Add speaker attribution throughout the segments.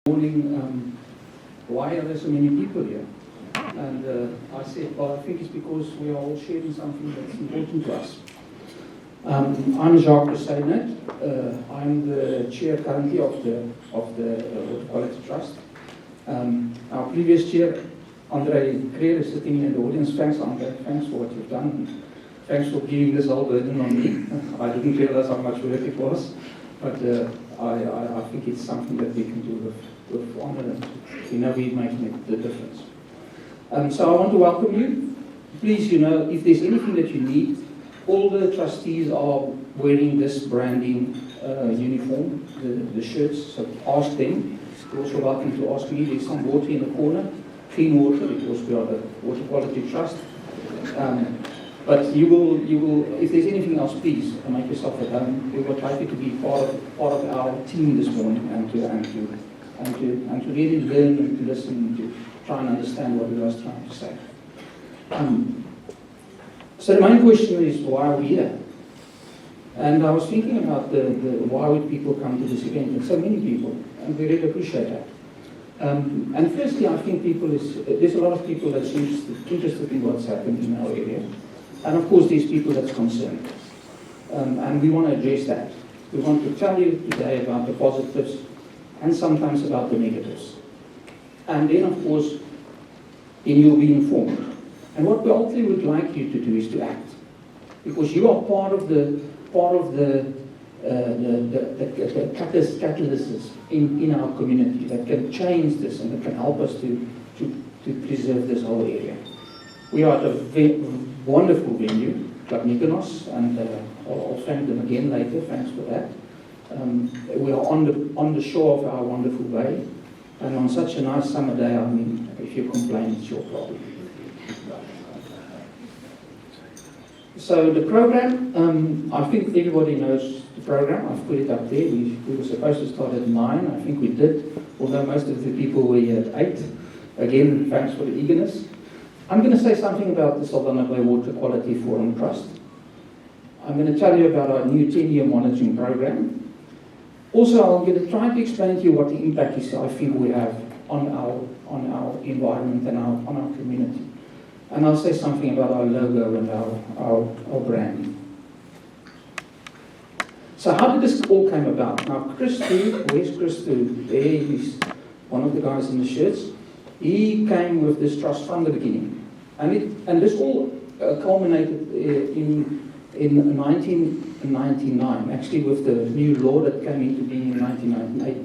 Speaker 1: Morning, why are there so many people here? And I said, well, I think it's because we are all sharing something that's important to us. I'm Jacques Bezuidenhout. I'm the chair currently of the Water Quality Trust. Our previous chair, Andre Creer, is sitting in the audience. Thanks, Andre. Thanks for what you've done. Thanks for giving this whole burden on me. I didn't realize how much work it was, but I think it's something that we can do with honor, and we know we're making the difference. So I want to welcome you. Please, if there's anything that you need, all the trustees are wearing this branding uniform, the shirts, so ask them. You're also welcome to ask me. There's some water in the corner, clean water, because we are the Water Quality Trust. But you will, if there's anything else, please make yourself at home. We were happy to be part of our team this morning and to really learn and to listen and to try and understand what we were trying to say. So the main question is, why are we here? And I was thinking about the why would people come to this event, and so many people, and we really appreciate that. And firstly, I think there's a lot of people that's interested in what's happened in our area. And of course, there's people that's concerned. And we want to address that. We want to tell you today about the positives and sometimes about the negatives. And then, of course, then you'll be informed. And what we ultimately would like you to do is to act. Because you are part of the catalysts in our community that can change this and that can help us to preserve this whole area. We are at a wonderful venue, Club Mykonos, and I'll thank them again later. Thanks for that. We are on the shore of our wonderful bay, and on such a nice summer day, I mean, if you complain, it's your problem. So the program, I think everybody knows the program. I've put it up there. We were supposed to start at 9. I think we did, although most of the people were here at 8. Again, thanks for the eagerness. I'm going to say something about the Saldanha Bay Water Quality Forum Trust. I'm going to tell you about our new 10-year monitoring program. Also, I'm going to try to explain to you what the impact is I think we have on our environment and on our community. And I'll say something about our logo and our branding. So how did this all come about? Now, Chris Stu, where's Chris Stu? There he's one of the guys in the shirts. He came with this trust from the beginning. And this all culminated in 1999, actually with the new law that came into being in 1998,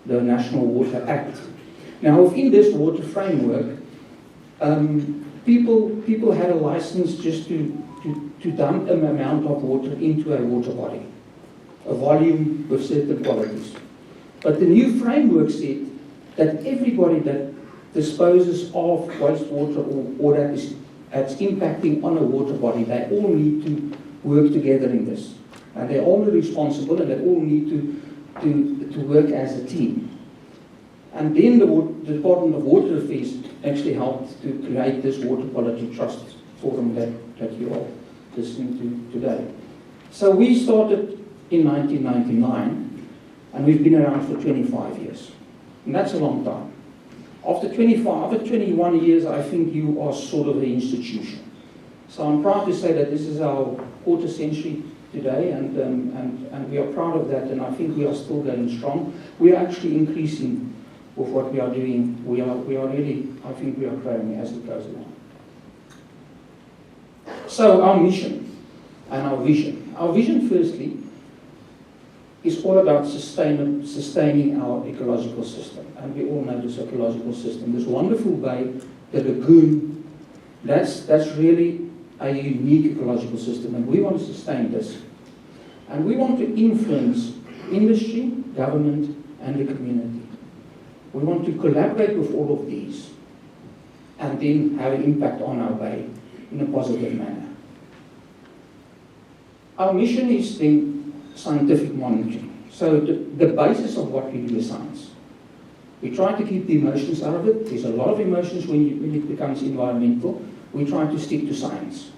Speaker 1: the National Water Act. Now, within this water framework, people had a license just to dump an amount of water into a water body, a volume with certain qualities. But the new framework said that everybody that disposes of wastewater or that's impacting on a water body, they all need to work together in this. And they're all responsible, and they all need to work as a team. And then the Department of Water Affairs actually helped to create this Water Quality Trust Forum that you are listening to today. So we started in 1999, and we've been around for 25 years. And that's a long time. After 21 years, I think you are sort of an institution. So I'm proud to say that this is our quarter century today, and we are proud of that, and I think we are still going strong. We are actually increasing with what we are doing. We are really, I think we are growing as it goes along. So our mission and our vision. Our vision, firstly, is all about sustaining our ecological system. And we all know this ecological system. This wonderful bay, the lagoon, that's really a unique ecological system. And we want to sustain this. And we want to influence industry, government, and the community. We want to collaborate with all of these and then have an impact on our bay in a positive manner. Our mission is then scientific monitoring. So the basis of what we do is science. We try to keep the emotions out of it. There's a lot of emotions when it becomes environmental. We try to stick to science.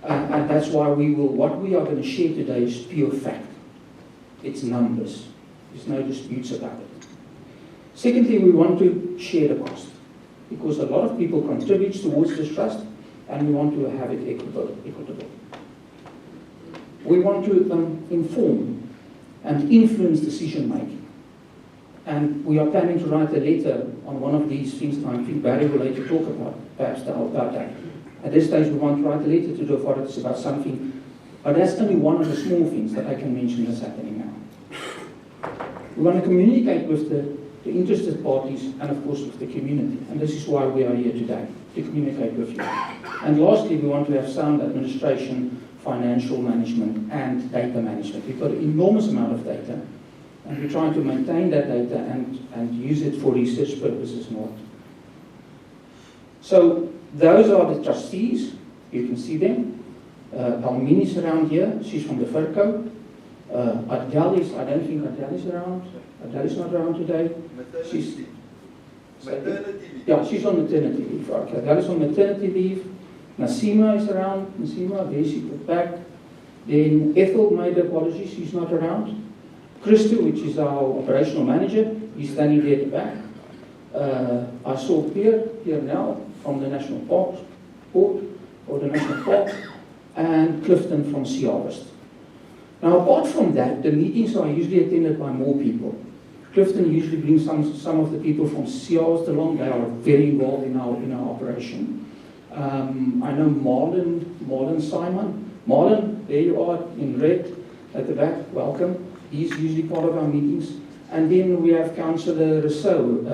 Speaker 1: And that's why what we are going to share today is pure fact. It's numbers. There's no disputes about it. Secondly, we want to share the cost, because a lot of people contribute towards this trust, and we want to have it equitable. We want to inform and influence decision making. And we are planning to write a letter on one of these things that I think Barry will later talk about, perhaps about that. At this stage, we want to write a letter to the authorities about something, but that's only one of the small things that I can mention that's happening now. We want to communicate with the interested parties and, of course, with the community. And this is why we are here today, to communicate with you. And lastly, we want to have sound administration, financial management, and data management. We've got an enormous amount of data, and we're trying to maintain that data and use it for research purposes and what. So those are the trustees. You can see them. Almini's around here. She's from the FIRCO. Adele is, I don't think Adele is around. Adele is not around today. She's maternity leave. Yeah, she's on maternity leave. Okay, Adele is on maternity leave. Nasima is around. Nasima, there she put back. Then Ethel made apologies, she's not around. Christo, which is our operational manager, he's standing there at the back. I saw Pierre now from the National Park Board, or the National Park, and Clifton from Sea Harvest. Now, apart from that, the meetings are usually attended by more people. Clifton usually brings some of the people from Sea Harvest along. They are very involved in our operation. I know Marlon Simon. Marlon, there you are in red at the back. Welcome. He's usually part of our meetings. And then we have Councillor Rousseau,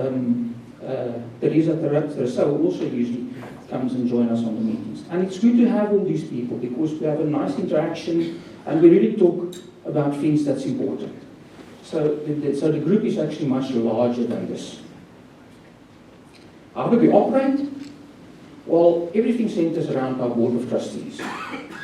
Speaker 1: Teresa Rousseau also usually comes and joins us on the meetings. And it's good to have all these people because we have a nice interaction and we really talk about things that's important. So the group is actually much larger than this. How do we operate? Well, everything centers around our Board of Trustees.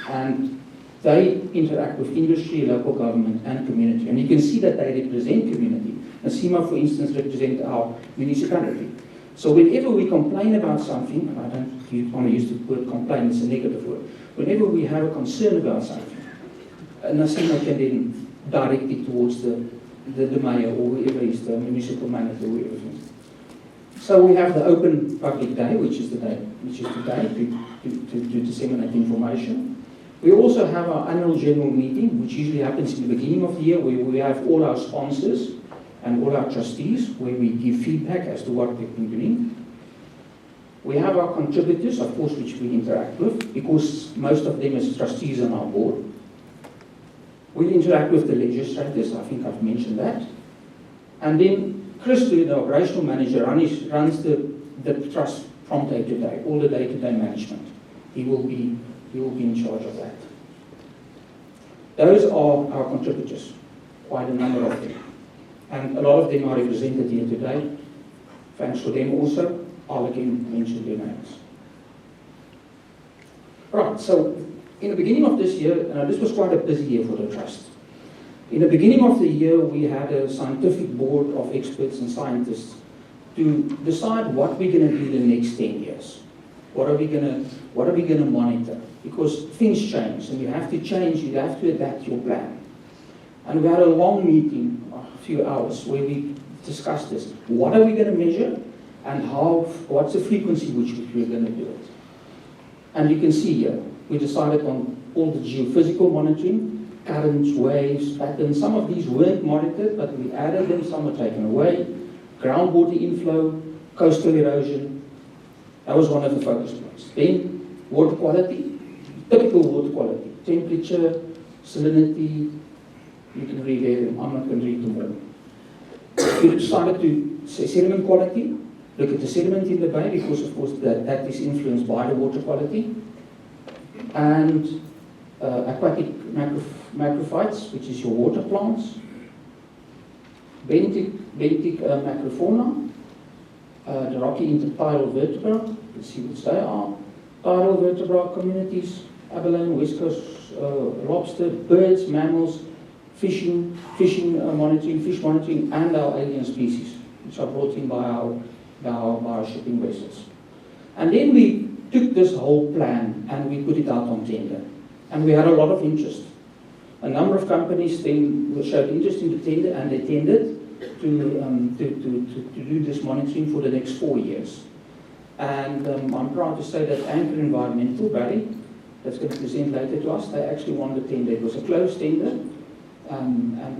Speaker 1: And they interact with industry, local government, and community. And you can see that they represent community. Nasima, for instance, represents our municipality. So whenever we complain about something, and I don't want to use the word complain, it's a negative word. Whenever we have a concern about something, Nasima can then direct it towards the mayor or whoever is the municipal manager, whoever it is. So we have the open public day, which is today, to disseminate information. We also have our annual general meeting, which usually happens in the beginning of the year, where we have all our sponsors and all our trustees, where we give feedback as to what they've been doing. We have our contributors, of course, which we interact with, because most of them as trustees on our board. We interact with the legislators, I think I've mentioned that. And then Christo, the operational manager, runs the trust from day to day, all the day-to-day management. He will be in charge of that. Those are our contributors, quite a number of them. And a lot of them are represented here today. Thanks for them also. I'll again mention their names. Right, so in the beginning of this year, this was quite a busy year for the Trust. In the beginning of the year, we had a scientific board of experts and scientists to decide what we're going to do the next 10 years. What are we going to monitor? Because things change, and you have to change, you have to adapt your plan. And we had a long meeting, a few hours, where we discussed this. What are we going to measure, and what's the frequency which we're going to do it? And you can see here, we decided on all the geophysical monitoring, currents, waves, patterns. Some of these weren't monitored, but we added them, some were taken away. Groundwater inflow, coastal erosion. That was one of the focus points. Then, water quality, typical water quality, temperature, salinity. You can read them, I'm not going to read them all. We decided to say sediment quality, look at the sediment in the bay, because of course that is influenced by the water quality. And aquatic macrophytes, which is your water plants. Benthic macrofauna, the rocky intertidal vertebra, let's see what they are. Tidal vertebra communities, abalone, west coast lobster, birds, mammals, fish monitoring, and our alien species, which are brought in by our shipping vessels. And then we took this whole plan and we put it out on tender. And we had a lot of interest. A number of companies then showed interest in the tender, and they tendered. to do this monitoring for the next 4 years. And I'm proud to say that Anchor Environmental, Barry, that's going to present later to us, they actually won the tender. It was a closed tender, and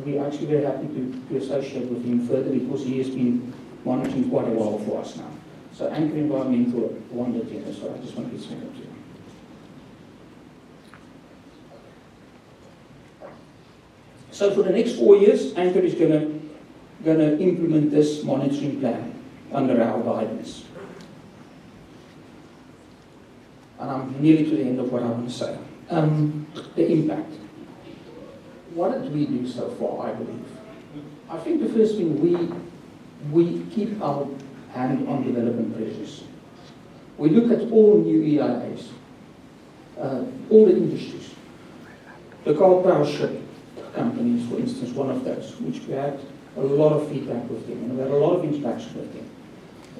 Speaker 1: we're actually very happy to associate with him further because he has been monitoring quite a while for us now. So Anchor Environmental won the tender, so I just want to get some up to you. So for the next 4 years, Anchor is going to implement this monitoring plan under our guidance. And I'm nearly to the end of what I want to say. The impact. What did we do so far, I believe? I think the first thing, we keep our hand on development pressures. We look at all new EIAs, all the industries. The coal power ship companies, for instance, one of those, which we had a lot of feedback with them, and we had a lot of interaction with them,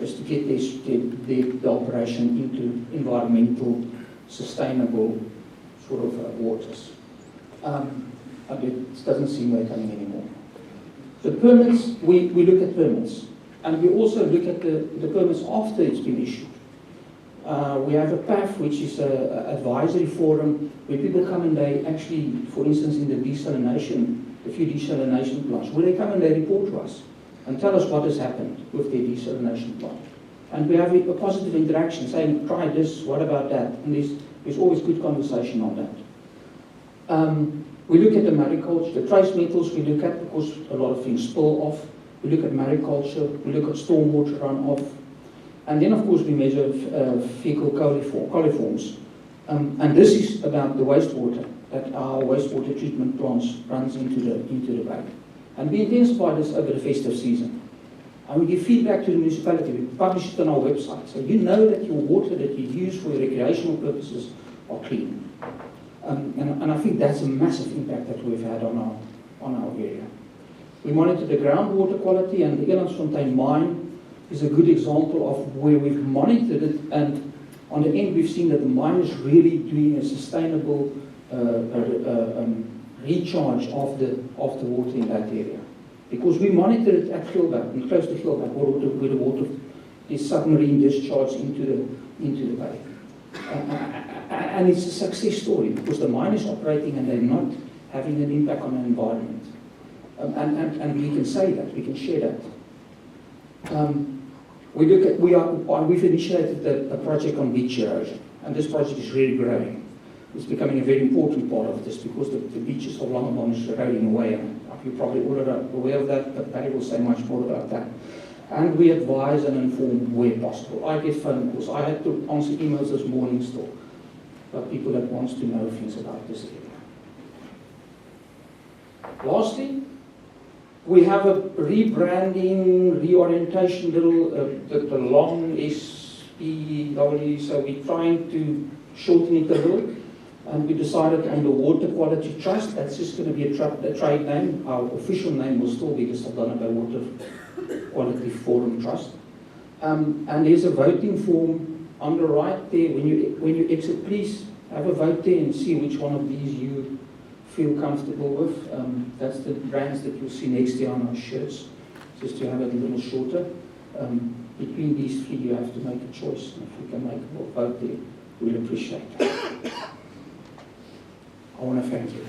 Speaker 1: is to get the operation into environmental, sustainable sort of waters. It doesn't seem we're coming anymore. The permits, we look at permits, and we also look at the permits after it's been issued. We have a PAF, which is an advisory forum where people come and they actually, for instance, in the desalination, a few desalination plants, where they come and they report to us and tell us what has happened with their desalination plant. And we have a positive interaction, saying, try this, what about that? And there's always good conversation on that. We look at the mariculture, the trace metals we look at because a lot of things spill off. We look at mariculture, we look at stormwater runoff. And then, of course, we measure fecal coliforms. And this is about the wastewater that our wastewater treatment plants runs into the bay. And we intensify this over the festive season. And we give feedback to the municipality. We publish it on our website. So you know that your water that you use for your recreational purposes are clean. And I think that's a massive impact that we've had on our area. We monitor the groundwater quality, and the Elandsfontein mine is a good example of where we've monitored it, and on the end we've seen that the mine is really doing a sustainable recharge of the water in that area. Because we monitor it at Gilbert, and close to Gilbert, where the water is submarine discharged into the bay. And it's a success story because the mine is operating and they're not having an impact on the environment. And we can say that, we can share that. We've initiated a project on beach erosion, and this project is really growing. It's becoming a very important part of this because the beaches of Langebaan is eroding away. And you're probably all aware of that, but Barry will say much more about that. And we advise and inform where possible. I get phone calls. I had to answer emails this morning still about people that wants to know things about this area. Lastly, we have a rebranding, reorientation, the long SBW, so we're trying to shorten it a little. And we decided on the Water Quality Trust. That's just going to be a trade name. Our official name will still be the Saldanha Bay Water Quality Forum Trust. And there's a voting form on the right there. When you exit, please have a vote there and see which one of these you feel comfortable with. That's the brands that you'll see next year on our shirts, just to have it a little shorter. Between these three, you have to make a choice. And if you can make a vote there, we'll appreciate that. I want to thank you.